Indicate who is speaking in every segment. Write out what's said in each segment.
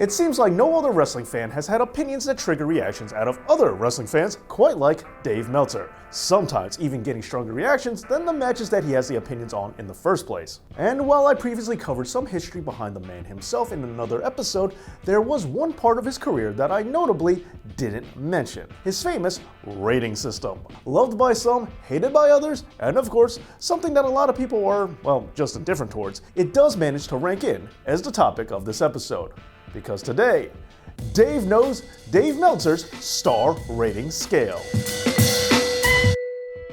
Speaker 1: It seems like no other wrestling fan has had opinions that trigger reactions out of other wrestling fans, quite like Dave Meltzer, sometimes even getting stronger reactions than the matches that he has the opinions on in the first place. And while I previously covered some history behind the man himself in another episode, there was one part of his career that I notably didn't mention: his famous rating system. Loved by some, hated by others, and of course, something that a lot of people are, well, just indifferent towards, it does manage to rank in as the topic of this episode. Because today, Dave knows Dave Meltzer's star rating scale.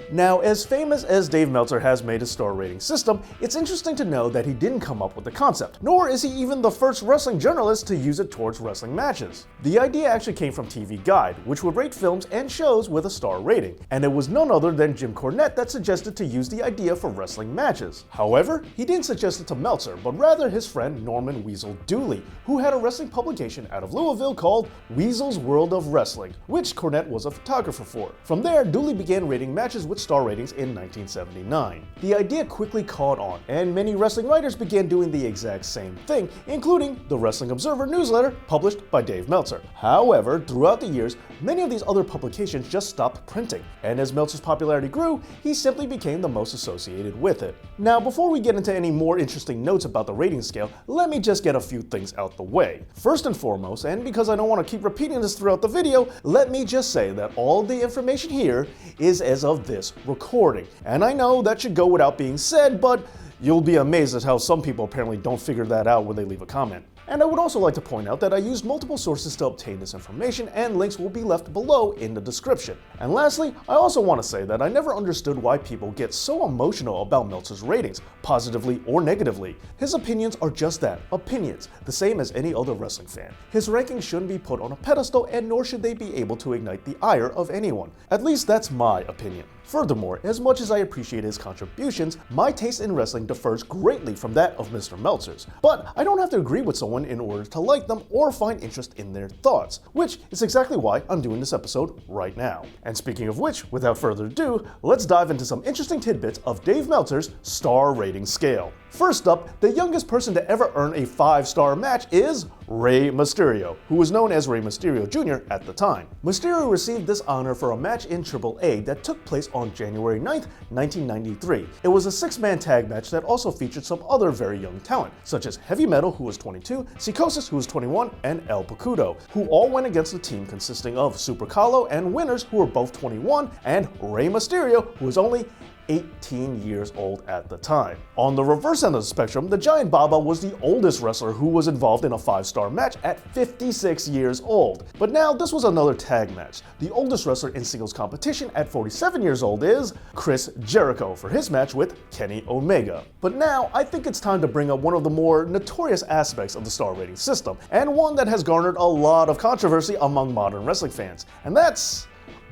Speaker 1: Now, as famous as Dave Meltzer has made his star rating system, it's interesting to know that he didn't come up with the concept, nor is he even the first wrestling journalist to use it towards wrestling matches. The idea actually came from TV Guide, which would rate films and shows with a star rating, and it was none other than Jim Cornette that suggested to use the idea for wrestling matches. However, he didn't suggest it to Meltzer, but rather his friend Norman Weasel Dooley, who had a wrestling publication out of Louisville called Weasel's World of Wrestling, which Cornette was a photographer for. From there, Dooley began rating matches with star ratings in 1979. The idea quickly caught on, and many wrestling writers began doing the exact same thing, including the Wrestling Observer newsletter published by Dave Meltzer. However, throughout the years, many of these other publications just stopped printing, and as Meltzer's popularity grew, he simply became the most associated with it. Now, before we get into any more interesting notes about the rating scale, let me just get a few things out the way. First and foremost, and because I don't want to keep repeating this throughout the video, let me just say that all the information here is as of this recording. And I know that should go without being said, but you'll be amazed at how some people apparently don't figure that out when they leave a comment. And I would also like to point out that I used multiple sources to obtain this information, and links will be left below in the description. And lastly, I also want to say that I never understood why people get so emotional about Meltzer's ratings, positively or negatively. His opinions are just that, opinions, the same as any other wrestling fan. His rankings shouldn't be put on a pedestal, and nor should they be able to ignite the ire of anyone. At least that's my opinion. Furthermore, as much as I appreciate his contributions, my taste in wrestling differs greatly from that of Mr. Meltzer's. But I don't have to agree with someone in order to like them or find interest in their thoughts, which is exactly why I'm doing this episode right now. And speaking of which, without further ado, let's dive into some interesting tidbits of Dave Meltzer's star rating scale. First up, the youngest person to ever earn a 5-star match is Rey Mysterio, who was known as Rey Mysterio Jr. at the time. Mysterio received this honor for a match in AAA that took place on January 9th, 1993. It was a 6-man tag match that also featured some other very young talent, such as Heavy Metal, who was 22, Psicosis, who was 21, and El Pacudo, who all went against a team consisting of Super Carlo and Winners, who were both 21, and Rey Mysterio, who was only 18 years old at the time. On the reverse end of the spectrum, the Giant Baba was the oldest wrestler who was involved in a 5-star match at 56 years old. But now this was another tag match. The oldest wrestler in singles competition at 47 years old is Chris Jericho for his match with Kenny Omega. But now I think it's time to bring up one of the more notorious aspects of the star rating system, and one that has garnered a lot of controversy among modern wrestling fans, and that's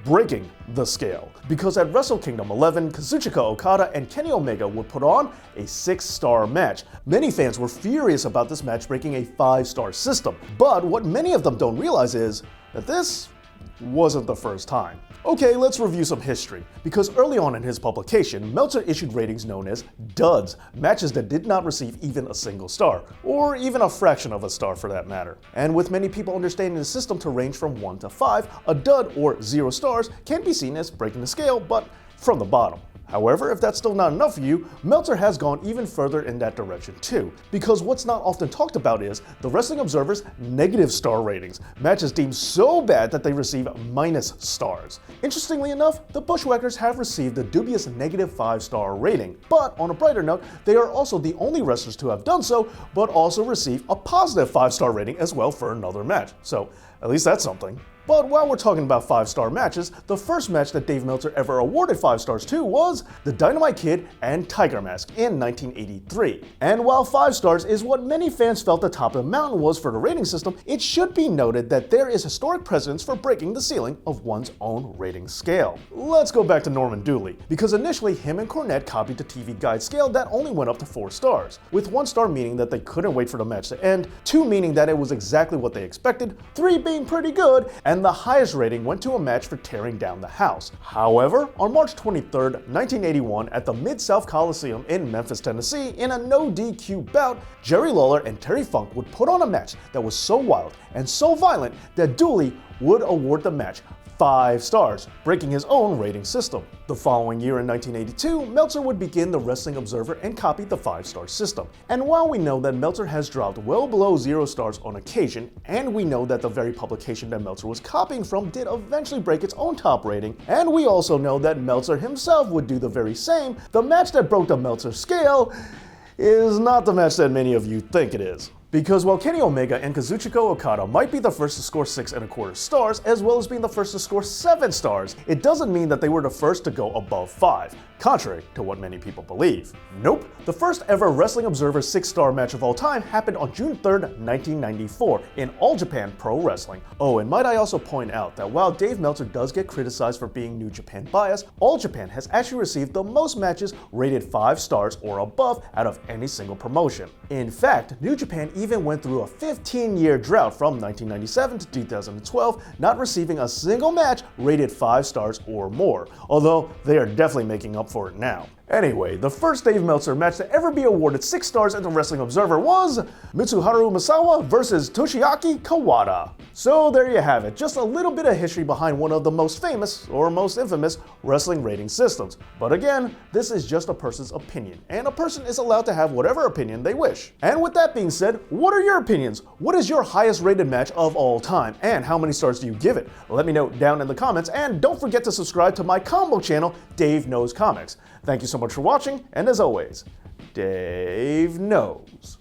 Speaker 1: breaking the scale. Because at Wrestle Kingdom 11, Kazuchika Okada and Kenny Omega would put on a 6-star match. Many fans were furious about this match breaking a 5-star system, but what many of them don't realize is that this wasn't the first time. Okay, let's review some history, because early on in his publication, Meltzer issued ratings known as duds, matches that did not receive even a single star, or even a fraction of a star for that matter. And with many people understanding the system to range from 1 to 5, a dud or 0 stars can be seen as breaking the scale, but from the bottom. However, if that's still not enough for you, Meltzer has gone even further in that direction too, because what's not often talked about is the Wrestling Observer's negative star ratings, matches deemed so bad that they receive minus stars. Interestingly enough, the Bushwhackers have received a dubious negative 5-star rating, but on a brighter note, they are also the only wrestlers to have done so, but also receive a positive 5-star rating as well for another match, so at least that's something. But while we're talking about 5-star matches, the first match that Dave Meltzer ever awarded 5 stars to was the Dynamite Kid and Tiger Mask in 1983. And while 5 stars is what many fans felt the top of the mountain was for the rating system, it should be noted that there is historic precedence for breaking the ceiling of one's own rating scale. Let's go back to Norman Dooley, because initially him and Cornette copied the TV Guide scale that only went up to 4 stars, with 1 star meaning that they couldn't wait for the match to end, 2 meaning that it was exactly what they expected, 3 being pretty good, and and the highest rating went to a match for tearing down the house. However, on March 23, 1981, at the Mid-South Coliseum in Memphis, Tennessee, in a no DQ bout, Jerry Lawler and Terry Funk would put on a match that was so wild and so violent that Dooley would award the match 5 stars, breaking his own rating system. The following year in 1982, Meltzer would begin the Wrestling Observer and copied the 5-star system. And while we know that Meltzer has dropped well below 0 stars on occasion, and we know that the very publication that Meltzer was copying from did eventually break its own top rating, and we also know that Meltzer himself would do the very same, the match that broke the Meltzer scale is not the match that many of you think it is. Because while Kenny Omega and Kazuchika Okada might be the first to score 6.25 stars, as well as being the first to score 7 stars, it doesn't mean that they were the first to go above 5, contrary to what many people believe. Nope, the first ever Wrestling Observer 6-star match of all time happened on June 3rd, 1994, in All Japan Pro Wrestling. Oh, and might I also point out that while Dave Meltzer does get criticized for being New Japan biased, All Japan has actually received the most matches rated 5 stars or above out of any single promotion. In fact, New Japan even went through a 15-year drought from 1997 to 2012, not receiving a single match rated 5 stars or more, although they are definitely making up for it now. Anyway, the first Dave Meltzer match to ever be awarded 6 stars at the Wrestling Observer was Mitsuharu Misawa vs. Toshiaki Kawada. So there you have it, just a little bit of history behind one of the most famous, or most infamous, wrestling rating systems. But again, this is just a person's opinion, and a person is allowed to have whatever opinion they wish. And with that being said, what are your opinions? What is your highest rated match of all time, and how many stars do you give it? Let me know down in the comments, and don't forget to subscribe to my combo channel, Dave Knows Comics. Thank you so much for watching, and as always, Dave knows.